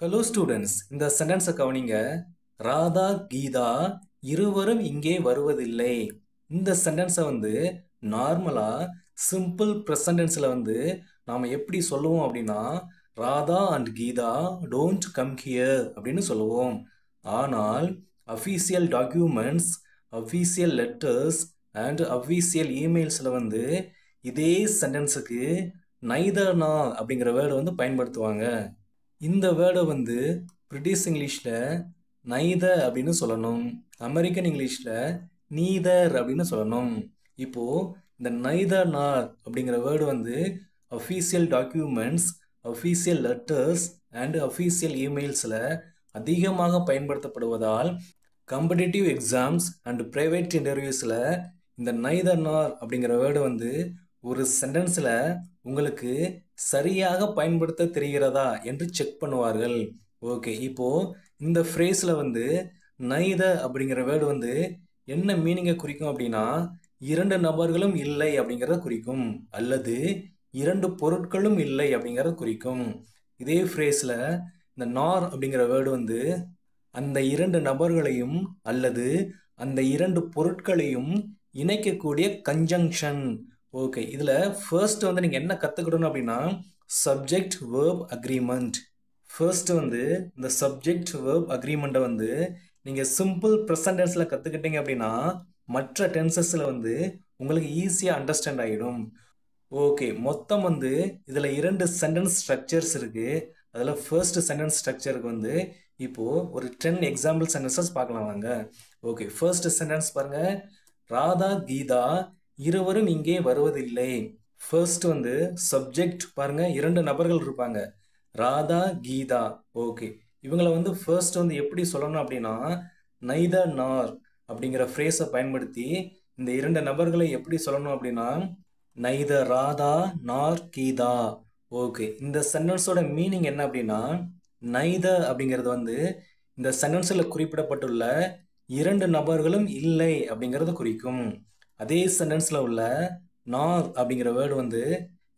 Hello students, இந்த சென்டென்ஸை கவனிங்க. ராதா கீதா இருவரும் இங்கே வருவதில்லை. இந்த சென்டென்ஸை நார்மலாக சிம்பிள் ப்ரெசன்டென்ஸில் நாம் எப்படி சொல்லுவோம் அப்படின்னா, Radha and Geetha don't come here அப்படின்னு சொல்லுவோம். ஆனால் official documents, official letters and official இமெயில்ஸில் இதே சென்டென்ஸுக்கு நைதர் நார் அப்படிங்கிற வேர்டு பயன்படுத்துவாங்க. இந்த வேர்டை பிரிட்டிஷ் இங்கிலீஷில் நைதர் அப்படின்னு சொல்லணும், அமெரிக்கன் இங்கிலீஷில் நீதர் அப்படின்னு சொல்லணும். இப்போது இந்த நைதர் நார் அப்படிங்கிற word official documents, official letters and official இமெயில்ஸில் அதிகமாக பயன்படுத்தப்படுவதால் காம்படிட்டிவ் எக்ஸாம்ஸ் அண்ட் ப்ரைவேட் இன்டர்வியூஸில் இந்த நைதர் நார் அப்படிங்கிற வேர்டு ஒரு சென்டென்ஸில் உங்களுக்கு சரியாக பயன்படுத்த தெரிகிறதா என்று செக் பண்ணுவார்கள். ஓகே, இப்போது இந்த ஃப்ரேஸில் நைதர் அப்படிங்கிற வேர்டு என்ன மீனிங்கை குறிக்கும் அப்படின்னா, இரண்டு நபர்களும் இல்லை அப்படிங்கிறத குறிக்கும், அல்லது இரண்டு பொருட்களும் இல்லை அப்படிங்கிறத குறிக்கும். இதே ஃப்ரேஸில் இந்த நார் அப்படிங்கிற வேர்டு அந்த இரண்டு நபர்களையும் அல்லது அந்த இரண்டு பொருட்களையும் இணைக்கக்கூடிய கன்ஜங்ஷன். ஓகே, இதில் ஃபர்ஸ்ட் நீங்கள் என்ன கற்றுக்கிடணும் அப்படின்னா, சப்ஜெக்ட் வேர்ப் அக்ரிமெண்ட். ஃபர்ஸ்ட் இந்த சப்ஜெக்ட் வேர்ப் அக்ரிமெண்ட்டை நீங்கள் சிம்பிள் ப்ரெசன்டென்ஸில் கற்றுக்கிட்டீங்க அப்படின்னா மற்ற டென்சஸில் உங்களுக்கு ஈஸியாக அண்டர்ஸ்டாண்ட் ஆகிடும். ஓகே, மொத்தம் இதில் 2 சென்டென்ஸ் ஸ்ட்ரக்சர்ஸ் இருக்குது. அதில் ஃபர்ஸ்ட் சென்டென்ஸ் ஸ்ட்ரக்சருக்கு இப்போது ஒரு 10 எக்ஸாம்பிள் சென்டென்சஸ் பார்க்கலாம் வாங்க. ஓகே, ஃபர்ஸ்ட் சென்டென்ஸ் பாருங்கள். ராதா கீதா இருவரும் இங்கே வருவதில்லை. ஃபர்ஸ்ட் சப்ஜெக்ட் பாருங்க, 2 நபர்கள் இருப்பாங்க, ராதா கீதா. ஓகே, இவங்களை ஃபர்ஸ்ட் எப்படி சொல்லணும் அப்படின்னா, நைதர் நார் அப்படிங்கிற ஃப்ரேஸை பயன்படுத்தி இந்த 2 நபர்களை எப்படி சொல்லணும் அப்படின்னா, நைதர் ராதா நார் கீதா. ஓகே, இந்த சென்டென்ஸோட மீனிங் என்ன அப்படின்னா, நைதர் அப்படிங்கிறது இந்த சென்டென்ஸில் குறிப்பிடப்பட்டுள்ள 2 நபர்களும் இல்லை அப்படிங்கிறத குறிக்கும். அதே சென்டென்ஸில் உள்ள நார் அப்படிங்கிற வேர்டு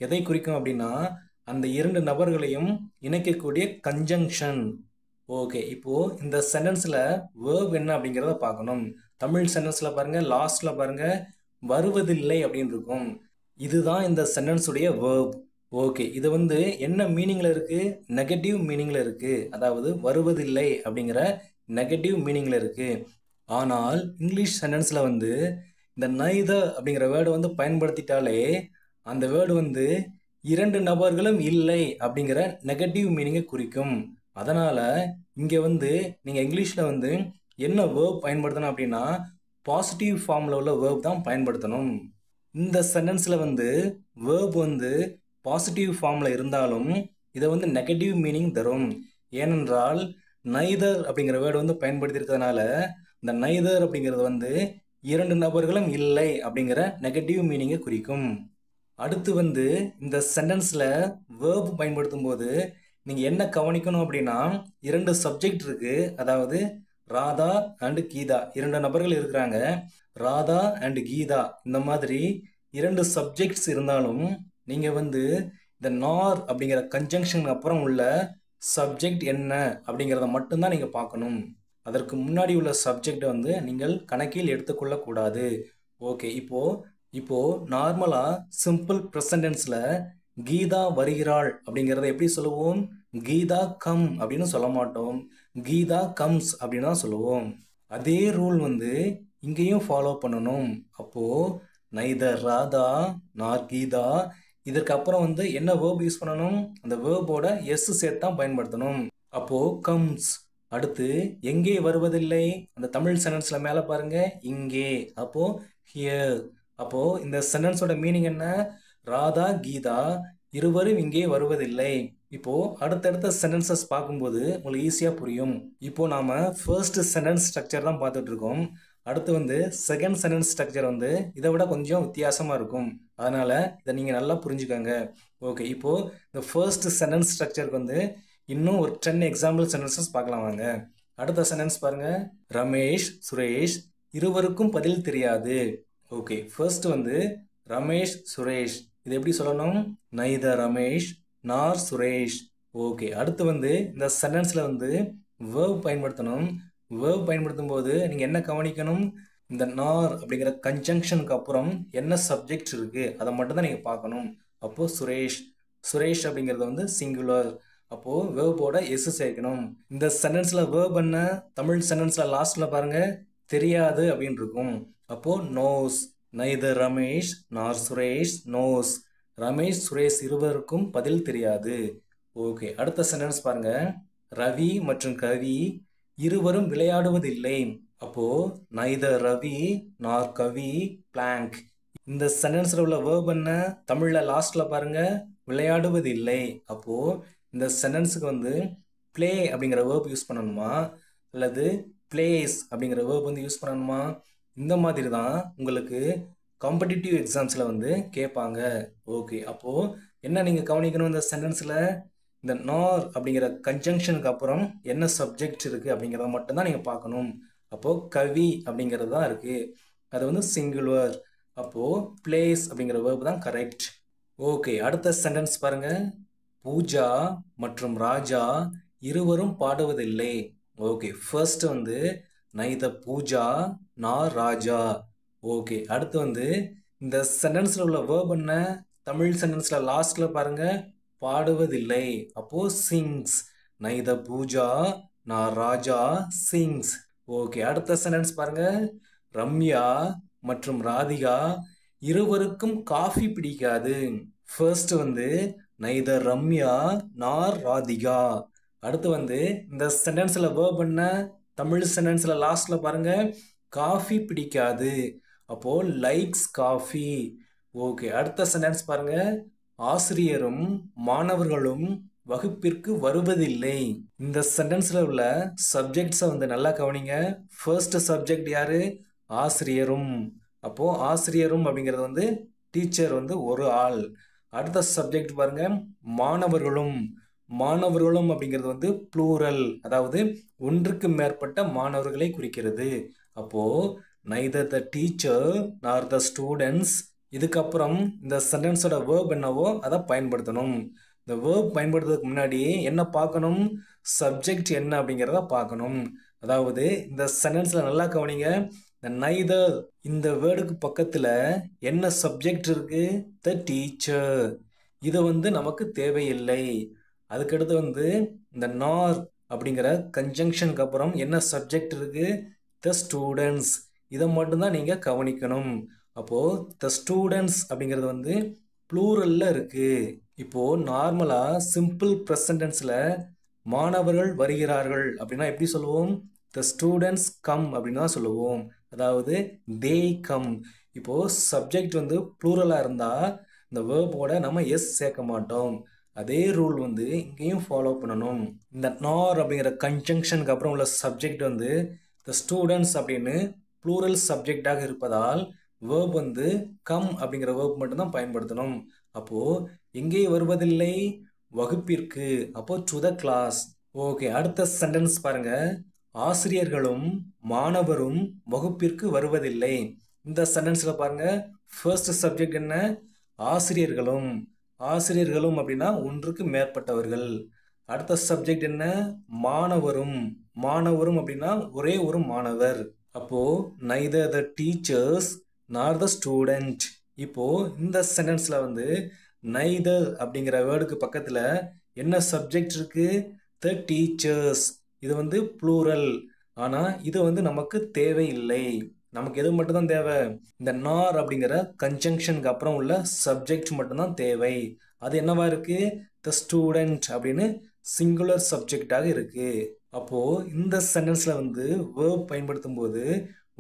எதை குறிக்கும் அப்படின்னா, அந்த 2 நபர்களையும் இணைக்கக்கூடிய கன்ஜங்ஷன். ஓகே, இப்போது இந்த சென்டென்ஸில் வேர்ப் என்ன அப்படிங்கிறத பார்க்கணும். தமிழ் சென்டென்ஸில் பாருங்கள், லாஸ்ட்டில் பாருங்கள் வருவதில்லை அப்படின்னு இருக்கும். இதுதான் இந்த சென்டென்ஸுடைய வேர்ப். ஓகே, இது என்ன மீனிங்கில் இருக்குது? நெகட்டிவ் மீனிங்கில் இருக்குது. அதாவது வருவதில்லை அப்படிங்கிற நெகட்டிவ் மீனிங்கில் இருக்குது. ஆனால் இங்கிலீஷ் சென்டென்ஸில் இந்த நைதர் அப்படிங்கிற வேர்டு பயன்படுத்திட்டாலே அந்த வேர்டு 2 நபர்களும் இல்லை அப்படிங்கிற நெகட்டிவ் மீனிங்கை குறிக்கும். அதனால் இங்கே நீங்கள் இங்கிலீஷில் என்ன வேர்ப் பயன்படுத்தணும் அப்படின்னா, பாசிட்டிவ் ஃபார்மில் உள்ள வேர்ப் தான் பயன்படுத்தணும். இந்த சென்டென்ஸில் வேர்ப் பாசிட்டிவ் ஃபார்மில் இருந்தாலும் இதை நெகட்டிவ் மீனிங் தரும். ஏனென்றால் நைதர் அப்படிங்கிற வேர்டு பயன்படுத்தியிருக்கிறதுனால இந்த நைதர் அப்படிங்கிறது 2 நபர்களும் இல்லை அப்படிங்கிற நெகட்டிவ் மீனிங்கை குறிக்கும். அடுத்து இந்த சென்டென்ஸில் வேர்ப் பயன்படுத்தும் போது நீங்கள் என்ன கவனிக்கணும் அப்படின்னா, 2 சப்ஜெக்ட் இருக்குது. அதாவது ராதா அண்ட் கீதா, 2 நபர்கள் இருக்கிறாங்க. ராதா அண்ட் கீதா இந்த மாதிரி 2 சப்ஜெக்ட்ஸ் இருந்தாலும் நீங்கள் இந்த நார் அப்படிங்கிற கன்ஜங்ஷன் அப்புறம் உள்ள சப்ஜெக்ட் என்ன அப்படிங்கிறத மட்டும்தான் நீங்கள் பார்க்கணும். அதற்கு முன்னாடி உள்ள சப்ஜெக்டை நீங்கள் கணக்கில் எடுத்துக்கொள்ளக்கூடாது. ஓகே, இப்போது நார்மலாக சிம்பிள் ப்ரெசன்டென்ஸில் கீதா வருகிறாள் அப்படிங்கிறத எப்படி சொல்லுவோம்? கீதா கம் அப்படின்னு சொல்ல மாட்டோம், கீதா கம்ஸ் அப்படின்னு தான் சொல்லுவோம். அதே ரூல் இங்கேயும் ஃபாலோ பண்ணணும். அப்போது நைதர் ராதா நார் கீதா, இதற்கப்புறம் என்ன வேர்ப் யூஸ் பண்ணணும்? அந்த வேர்போட எஸ் சேர்த்து தான் பயன்படுத்தணும். அப்போது கம்ஸ். அடுத்து எங்கே வருவதில்லை? அந்த தமிழ் சென்டென்ஸில் மேலே பாருங்கள், இங்கே. அப்போது ஹியர். அப்போது இந்த சென்டென்ஸோட மீனிங் என்ன? ராதா கீதா இருவரும் இங்கே வருவதில்லை. இப்போது அடுத்தடுத்த சென்டென்சஸ் பார்க்கும்போது உங்களுக்கு ஈஸியாக புரியும். இப்போது நாம் ஃபர்ஸ்ட் சென்டென்ஸ் ஸ்ட்ரக்சர் தான் பார்த்துட்ருக்கோம். அடுத்து செகண்ட் சென்டென்ஸ் ஸ்ட்ரக்சர் இதை விட கொஞ்சம் வித்தியாசமாக இருக்கும். அதனால் இதை நீங்கள் நல்லா புரிஞ்சுக்கோங்க. ஓகே, இப்போது இந்த ஃபர்ஸ்ட் சென்டென்ஸ் ஸ்ட்ரக்சருக்கு இன்னும் ஒரு 10 எக்ஸாம்பிள் சென்டென்சஸ் பார்க்கலாம் வாங்க. அடுத்த சென்டென்ஸ் பாருங்கள். ரமேஷ் சுரேஷ் இருவருக்கும் பதில் தெரியாது. ஓகே, ஃபர்ஸ்ட் ரமேஷ் சுரேஷ், இது எப்படி சொல்லணும்? நைதர் ரமேஷ் நார் சுரேஷ். ஓகே, அடுத்து வந்து இந்த சென்டென்ஸ்ல வந்து verb பயன்படுத்தணும். verb பயன்படுத்தும் போது நீங்க என்ன கவனிக்கணும்? இந்த நார் அப்படிங்கிற கன்ஜங்ஷனுக்கு அப்புறம் என்ன சப்ஜெக்ட் இருக்கு அதை மட்டும் தான் நீங்க பார்க்கணும். அப்போ சுரேஷ், சுரேஷ் அப்படிங்கிறது வந்து சிங்குலர். அப்போ வேர்போட எஸ் சேர்க்கணும். இந்த சென்டென்ஸ்ல வேர்ப் என்ன? தமிழ் சென்டென்ஸ்ல லாஸ்ட்ல பாருங்க, தெரியாது அப்படின்னு இருக்கும். அப்போ நோஸ், நைதர் ரமேஷ் நார் சுரேஷ் நோஸ். ரமேஷ் சுரேஷ் இருவருக்கும் பதில் தெரியாது. ஓகே, அடுத்த சென்டென்ஸ் பாருங்க. ரவி மற்றும் கவி இருவரும் விளையாடுவதில்லை. அப்போ நைதர் ரவி நார் கவி பிளாங்க். இந்த சென்டென்ஸ்ல உள்ள வேர்ப் என்ன? தமிழ்ல லாஸ்ட்ல பாருங்க, விளையாடுவதில்லை. அப்போ இந்த சென்டென்ஸுக்கு வந்து பிளே அப்படிங்கிற வேர்ப் யூஸ் பண்ணணுமா அல்லது பிளேஸ் அப்படிங்கிற வேர்ப் வந்து யூஸ் பண்ணணுமா? இந்த மாதிரி தான் உங்களுக்கு காம்படிட்டிவ் எக்ஸாம்ஸ்ல வந்து கேட்பாங்க. ஓகே, அப்போ என்ன நீங்க கவனிக்கணும் இந்த சென்டென்ஸ்ல? இந்த நார் அப்படிங்கிற கன்ஜங்ஷனுக்கு அப்புறம் என்ன சப்ஜெக்ட் இருக்கு அப்படிங்கிறத மட்டும்தான் நீங்க பார்க்கணும். அப்போ கவி அப்படிங்கிறது தான் இருக்கு, அது வந்து சிங்குலர். அப்போ பிளேஸ் அப்படிங்கிற வேர்ப் தான் கரெக்ட். ஓகே, அடுத்த சென்டென்ஸ் பாருங்க. பூஜா மற்றும் ராஜா இருவரும் பாடுவதில்லை. ஓகே, ஃபர்ஸ்ட் வந்து நைத பூஜா நார் ராஜா. ஓகே, அடுத்து வந்து இந்த சென்டென்ஸ்ல உள்ள வேர்ப் என்ன? தமிழ் சென்டென்ஸ்ல லாஸ்ட்ல பாருங்க, பாடுவதில்லை. அப்போ சிங்ஸ். நைத பூஜா நார் ராஜா சிங்ஸ். ஓகே, அடுத்த சென்டென்ஸ் பாருங்க. ரம்யா மற்றும் ராதிகா இருவருக்கும் காஃபி பிடிக்காது. ஃபர்ஸ்ட் வந்து நைதர் ரம்யா நார் ராதிகா. அடுத்து வந்து இந்த சென்டென்ஸ்ல வேர்ப் என்ன? தமிழ் சென்டென்ஸ்ல லாஸ்ட்ல பாருங்க, காஃபி பிடிக்காது. அப்போ லைக்ஸ் காஃபி. ஓகே, அடுத்த சென்டென்ஸ் பாருங்க. ஆசிரியரும் மாணவர்களும் வகுப்பிற்கு வருவதில்லை. இந்த சென்டென்ஸ்ல உள்ள சப்ஜெக்ட்ஸை வந்து நல்லா கவனிங்க. ஃபர்ஸ்ட் சப்ஜெக்ட் யாரு? ஆசிரியரும். அப்போ ஆசிரியரும் அப்படிங்கிறது வந்து டீச்சர் வந்து ஒரு ஆள். அடுத்த சப்ஜெக்ட் பாருங்க, மாணவர்களும். மாணவர்களும் அப்படிங்கிறது வந்து ப்ளூரல், அதாவது ஒன்றுக்கு மேற்பட்ட மாணவர்களை குறிக்கிறது. அப்போ நைதர் த டீச்சர் நார் த ஸ்டூடெண்ட்ஸ். இதுக்கப்புறம் இந்த சென்டென்ஸோட வேர்ப் என்னவோ அதை பயன்படுத்தணும். இந்த வேர்ப் பயன்படுத்துறதுக்கு முன்னாடி என்ன பார்க்கணும்? சப்ஜெக்ட் என்ன அப்படிங்கிறத பார்க்கணும். அதாவது இந்த சென்டென்ஸ்ல நல்லா கவனிங்க. இந்த நைதர் இந்த வேர்டுக்கு பக்கத்துல என்ன சப்ஜெக்ட் இருக்கு? The teacher. இது வந்து நமக்கு தேவையில்லை. அதுக்கடுத்து வந்து இந்த நார் அப்படிங்கிற கன்ஜங்ஷனுக்கு அப்புறம் என்ன சப்ஜெக்ட் இருக்கு? The students. இதை மட்டும்தான் நீங்க கவனிக்கணும். அப்போ த ஸ்டூடெண்ட்ஸ் அப்படிங்கிறது வந்து ப்ளூரல்ல இருக்கு. இப்போ நார்மலா சிம்பிள் ப்ரெசன்டென்ஸ்ல மாணவர்கள் வருகிறார்கள் அப்படின்னா எப்படி சொல்லுவோம்? த ஸ்டூடெண்ட்ஸ் கம் அப்படின்னு தான் சொல்லுவோம். அதாவது தே கம். இப்போ சப்ஜெக்ட் வந்து ப்ளூரலா இருந்தா இந்த வேர்போட நம்ம எஸ் சேர்க்க மாட்டோம். அதே ரூல் வந்து இங்கேயும் ஃபாலோ பண்ணணும். இந்த நார் அப்படிங்கிற கன்ஜங்ஷனுக்கு அப்புறம் உள்ள சப்ஜெக்ட் வந்து த ஸ்டூடெண்ட்ஸ் அப்படின்னு ப்ளூரல் சப்ஜெக்டாக இருப்பதால் வேர்ப் வந்து கம் அப்படிங்கிற வேர்ப் மட்டும்தான் பயன்படுத்தணும். அப்போ எங்கே வருவதில்லை? வகுப்பிற்கு. அப்போ டு த கிளாஸ். ஓகே, அடுத்த சென்டென்ஸ் பாருங்க. ஆசிரியர்களும் மாணவரும் வகுப்பிற்கு வருவதில்லை. இந்த சென்டென்ஸ்ல பாருங்க, ஃபர்ஸ்ட் சப்ஜெக்ட் என்ன? ஆசிரியர்களும். ஆசிரியர்களும் அப்படின்னா ஒன்றுக்கு மேற்பட்டவர்கள். அடுத்த சப்ஜெக்ட் என்ன? மாணவரும். மாணவரும் அப்படின்னா ஒரே ஒரு மாணவர். அப்போ neither the teachers nor the student. இப்போ இந்த சென்டென்ஸ்ல வந்து neither அப்படிங்கிற வேர்டுக்கு பக்கத்துல என்ன சப்ஜெக்ட் இருக்கு? the teachers. இது வந்து ப்ளூரல். ஆனா இது வந்து நமக்கு தேவையில்லை. நமக்கு எது மட்டும்தான் தேவை? இந்த நார் அப்படிங்கிற கன்ஜங்ஷனுக்கு அப்புறம் உள்ள சப்ஜெக்ட் மட்டும்தான் தேவை. அது என்னவா இருக்கு? த ஸ்டூடெண்ட் அப்படின்னு சிங்குலர் சப்ஜெக்டாக இருக்கு. அப்போ இந்த சென்டென்ஸ்ல வந்து வேர்ப் பயன்படுத்தும் போது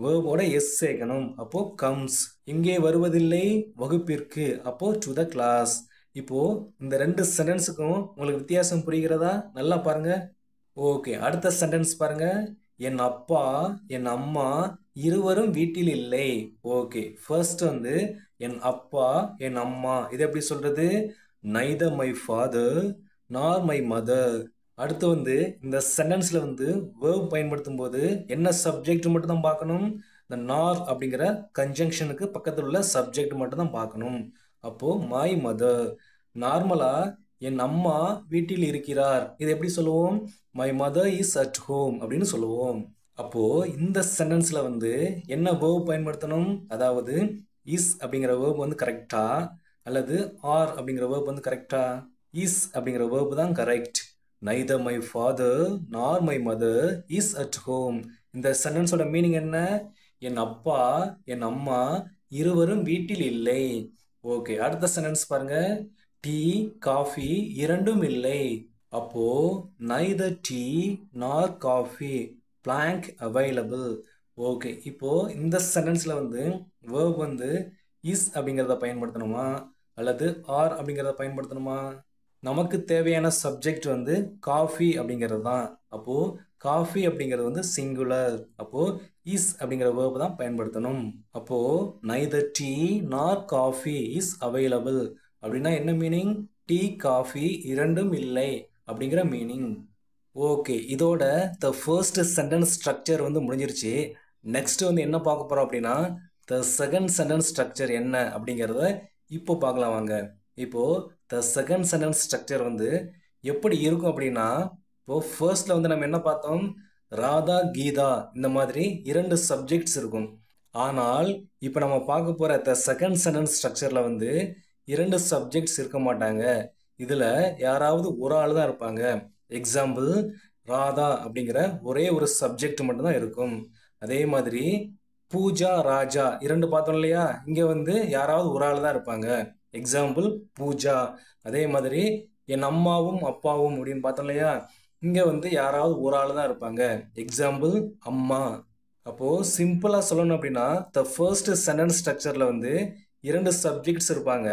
வேர்போட எஸ் சேர்க்கணும். அப்போ கம்ஸ். இங்கே வருவதில்லை, வகுப்பிற்கு. அப்போ டு த கிளாஸ். இப்போ இந்த ரெண்டு சென்டென்ஸுக்கும் உங்களுக்கு வித்தியாசம் புரிகிறதா? நல்லா பாருங்க. ஓகே, அடுத்த சென்டென்ஸ் பாருங்க. என் அப்பா என் அம்மா இருவரும் வீட்டில் இல்லை. ஓகே, ஃபர்ஸ்ட் வந்து என் அப்பா என் அம்மா. இது எப்படி சொல்றது? neither my father nor my mother. அடுத்து வந்து இந்த சென்டென்ஸ்ல வந்து வேர்ப் பயன்படுத்தும் போது என்ன சப்ஜெக்ட் மட்டும் தான் பார்க்கணும்? இந்த நார் அப்படிங்கிற கன்ஜங்ஷனுக்கு பக்கத்தில் உள்ள சப்ஜெக்ட் மட்டும் தான் பார்க்கணும். அப்போ மை மதர். நார்மலா என் அம்மா வீட்டில் இருக்கிறார். இது எப்படி சொல்லுவோம்? My mother is at home அப்படின்னு சொல்லுவோம். அப்போ இந்த சென்டென்ஸ்ல வந்து என்ன வேர்ப் பயன்படுத்தணும்? அதாவது இஸ் அப்படிங்கிற வேர்ப் வந்து கரெக்டா அல்லது ஆர் அப்படிங்கிற வேர்ப் வந்து கரெக்டா? இஸ் அப்படிங்கிற வேர்ப் தான் correct. neither my father nor my mother is at home. இந்த சென்டென்ஸோட மீனிங் என்ன? என் அப்பா என் அம்மா இருவரும் வீட்டில் இல்லை. ஓகே, அடுத்த சென்டென்ஸ் பாருங்க. டீ காஃபி இரண்டும் இல்லை. அப்போ neither tea nor coffee blank available. Okay, இப்போ இந்த சென்டென்ஸ்ல வந்து verb வந்து இஸ் அப்படிங்கிறத பயன்படுத்தணுமா அல்லது ஆர் அப்படிங்கிறத பயன்படுத்தணுமா? நமக்கு தேவையான சப்ஜெக்ட் வந்து காஃபி அப்படிங்கிறது தான். அப்போ காஃபி அப்படிங்கிறது வந்து சிங்குலர். அப்போ இஸ் அப்படிங்கிற வேர்ப் தான் பயன்படுத்தணும். அப்போ neither tea nor coffee is available அப்படின்னா என்ன மீனிங்? டீ காஃபி இரண்டும் இல்லை அப்படிங்கிற மீனிங். ஓகே, இதோட த ஃபர்ஸ்ட் சென்டென்ஸ் ஸ்ட்ரக்சர் வந்து முடிஞ்சிருச்சு. நெக்ஸ்ட் வந்து என்ன பார்க்க போறோம் அப்படின்னா த செகண்ட் சென்டென்ஸ் ஸ்ட்ரக்சர் என்ன அப்படிங்கிறத இப்போ பார்க்கலாம் வாங்க. இப்போ த செகண்ட் சென்டென்ஸ் ஸ்ட்ரக்சர் வந்து எப்படி இருக்கும் அப்படின்னா, இப்போ ஃபர்ஸ்ட்ல வந்து நம்ம என்ன பார்த்தோம்? ராதா கீதா இந்த மாதிரி இரண்டு சப்ஜெக்ட்ஸ் இருக்கும். ஆனால் இப்போ நம்ம பார்க்க போற த செகண்ட் சென்டென்ஸ் ஸ்ட்ரக்சர்ல வந்து இரண்டு சப்ஜெக்ட்ஸ் இருக்க மாட்டாங்க. இதுல யாராவது ஒரு ஆள் தான் இருப்பாங்க. எக்ஸாம்பிள், ராதா அப்படிங்கிற ஒரே ஒரு சப்ஜெக்ட் மட்டும்தான் இருக்கும். அதே மாதிரி பூஜா ராஜா இரண்டு பார்த்தோம் இல்லையா? இங்க வந்து யாராவது ஒரு ஆள் தான் இருப்பாங்க. எக்ஸாம்பிள் பூஜா. அதே மாதிரி என் அம்மாவும் அப்பாவும் அப்படின்னு பார்த்தோம் இல்லையா? இங்க வந்து யாராவது ஒரு ஆள் தான் இருப்பாங்க. எக்ஸாம்பிள் அம்மா. அப்போ சிம்பிளா சொல்லணும் அப்படின்னா த ஃபர்ஸ்ட் சென்டென்ஸ் ஸ்ட்ரக்சர்ல வந்து இரண்டு சப்ஜெக்ட்ஸ் இருப்பாங்க.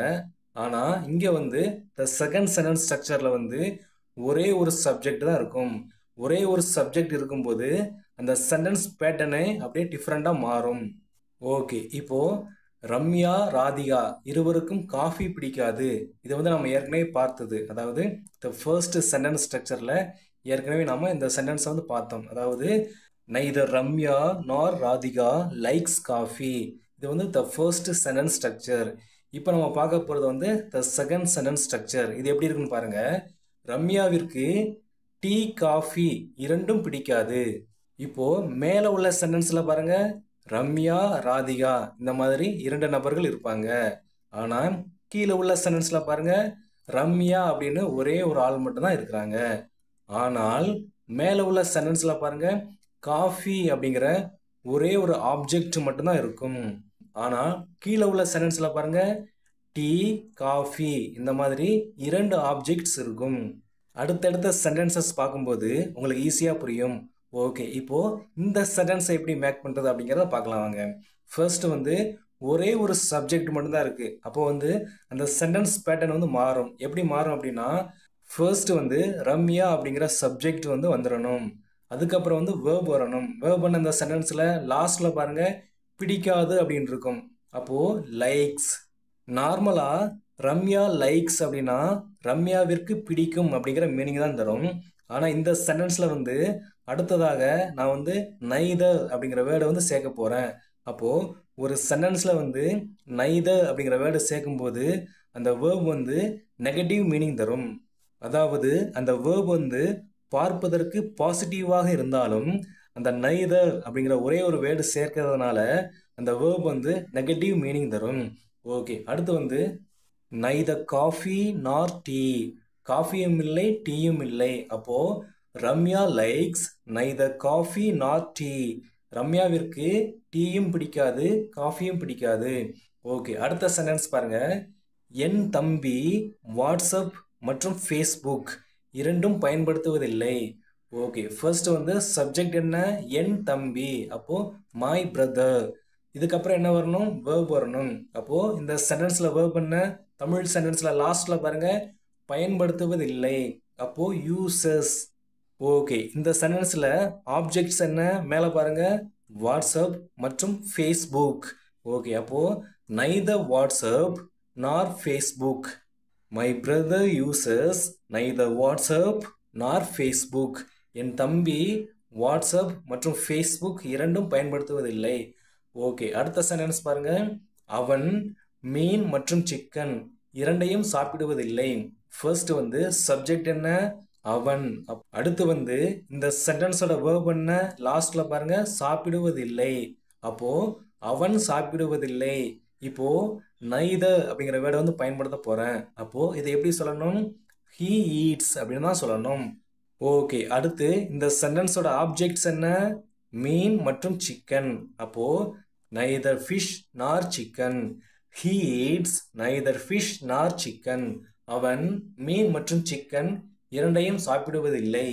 ஆனா இங்க வந்து த செகண்ட் சென்டென்ஸ் ஸ்ட்ரக்சர்ல வந்து ஒரே ஒரு சப்ஜெக்ட் தான் இருக்கும். ஒரே ஒரு சப்ஜெக்ட் இருக்கும்போது அந்த சென்டென்ஸ் பேட்டர்னே அப்படியே டிஃப்ரெண்டா மாறும். ஓகே, இப்போ ரம்யா ராதிகா இருவருக்கும் காஃபி பிடிக்காது. இதை வந்து நம்ம ஏற்கனவே பார்த்தது. அதாவது த ஃபர்ஸ்ட் சென்டென்ஸ் ஸ்ட்ரக்சர்ல ஏற்கனவே நாம இந்த சென்டென்ஸை வந்து பார்த்தோம். அதாவது neither Ramya nor Radhika likes coffee. இது வந்து த ஃபர்ஸ்ட் சென்டென்ஸ் ஸ்ட்ரக்சர். இப்போ நம்ம பார்க்க போறது வந்து த செகண்ட் சென்டென்ஸ் ஸ்ட்ரக்சர். இது எப்படி இருக்குன்னு பாருங்க. ரம்யாவிற்கு டீ காஃபி இரண்டும் பிடிக்காது. இப்போ மேல உள்ள சென்டென்ஸ்ல பாருங்க, ரம்யா ராதிகா இந்த மாதிரி இரண்டு நபர்கள் இருப்பாங்க. ஆனா கீழே உள்ள சென்டென்ஸ்ல பாருங்க, ரம்யா அப்படின்னு ஒரே ஒரு ஆள் மட்டும் தான் இருக்கிறாங்க. ஆனால் மேல உள்ள சென்டென்ஸ்ல பாருங்க, காஃபி அப்படிங்கிற ஒரே ஒரு ஆப்ஜெக்ட் மட்டும்தான் இருக்கும். ஆனா கீழே உள்ள சென்டென்ஸ்ல பாருங்க, டீ காஃபி இந்த மாதிரி இரண்டு ஆப்ஜெக்ட்ஸ் இருக்கும். அடுத்தடுத்த சென்டென்சஸ் பார்க்கும்போது உங்களுக்கு ஈஸியா புரியும். ஓகே, இப்போ இந்த சென்டென்ஸை எப்படி மேக் பண்றது அப்படிங்கிறத பார்க்கலாம் வாங்க. ஃபர்ஸ்ட் வந்து ஒரே ஒரு சப்ஜெக்ட் மட்டும்தான் இருக்கு. அப்போ வந்து அந்த சென்டென்ஸ் பேட்டர்ன் வந்து மாறும். எப்படி மாறும் அப்படின்னா, ஃபர்ஸ்ட் வந்து ரம்யா அப்படிங்கிற சப்ஜெக்ட் வந்து வந்துடணும். அதுக்கப்புறம் வந்து வேர்ப் வரணும். வேர்ப் பண்ண அந்த சென்டென்ஸ்ல லாஸ்ட்ல பாருங்க பிடிக்காது அப்படின்னு இருக்கும். அப்போ லைக்ஸ். நார்மலா ரம்யா லைக்ஸ் அப்படின்னா ரம்யாவிற்கு பிடிக்கும் அப்படிங்கிற மீனிங் தான் தரும். ஆனா இந்த சென்டென்ஸ்ல வந்து அடுத்ததாக நான் வந்து நைதர் அப்படிங்கிற வேர்டை வந்து சேர்க்க போறேன். அப்போ ஒரு சென்டென்ஸ்ல வந்து நைதர் அப்படிங்கிற வேர்டை சேர்க்கும்போது அந்த வேர்ப் வந்து நெகட்டிவ் மீனிங் தரும். அதாவது அந்த வேர்ப் வந்து பார்ப்பதற்கு பாசிட்டிவாக இருந்தாலும் அந்த நைதர் அப்படிங்கிற ஒரே ஒரு வேர்டு சேர்க்கிறதுனால அந்த வேர்ப் வந்து நெகட்டிவ் மீனிங் தரும். ஓகே, அடுத்து வந்து நைதர் காஃபி நார் டீ. காஃபியும் இல்லை டீயும் இல்லை. அப்போ ரம்யா லைக்ஸ் நைதர் காஃபி நார் டீ. ரம்யாவிற்கு டீயும் பிடிக்காது காஃபியும் பிடிக்காது. ஓகே, அடுத்த சென்டென்ஸ் பாருங்க. என் தம்பி வாட்ஸ்அப் மற்றும் ஃபேஸ்புக் இரண்டும் பயன்படுத்துவதில்லை. ஓகே, ஃபர்ஸ்ட் வந்து சப்ஜெக்ட் என்ன? என் தம்பி. அப்போ மை பிரதர். இதுக்கப்புறம் என்ன வரணும்? வேர்ப் வரணும். அப்போ இந்த சென்டென்ஸ்ல வேர்ப் என்ன? தமிழ் சென்டென்ஸ்ல லாஸ்ட்ல பாருங்க, பயன்படுத்துவதில்லை. அப்போ யூசஸ். ஓகே, இந்த சென்டென்ஸ்ல ஆப்ஜெக்ட்ஸ் என்ன? மேல பாருங்க, வாட்ஸ்அப் மற்றும் ஃபேஸ்புக். ஓகே, அப்போ நைதர் வாட்ஸ்அப் நார் Facebook. My brother uses neither WhatsApp நார் ஃபேஸ்புக். என் தம்பி வாட்ஸ்அப் மற்றும் ஃபேஸ்புக் இரண்டும் பயன்படுத்துவதில்லை. ஓகே, அடுத்த சென்டென்ஸ் பாருங்க. அவன் மீன் மற்றும் சிக்கன் இரண்டையும் சாப்பிடுவதில்லை. ஃபர்ஸ்ட் வந்து சப்ஜெக்ட் என்ன, அவன். அடுத்து வந்து இந்த சென்டென்ஸோட வேர்ப் என்ன, லாஸ்ட்ல பாருங்க, சாப்பிடுவதில்லை. அப்போ அவன் சாப்பிடுவதில்லை. இப்போ நைதர் அப்படிங்கிற வேர்டை வந்து பயன்படுத்த போறேன். அப்போ இதை எப்படி சொல்லணும், he eats அப்படின்னு தான் சொல்லணும். ஓகே, அடுத்து இந்த சென்டென்ஸோட ஆப்ஜெக்ட்ஸ் என்ன, மீன் மற்றும் சிக்கன். அப்போ neither fish nor chicken. He eats neither fish nor chicken. அவன் மீன் மற்றும் சிக்கன் இரண்டையும் சாப்பிடுவதில்லை.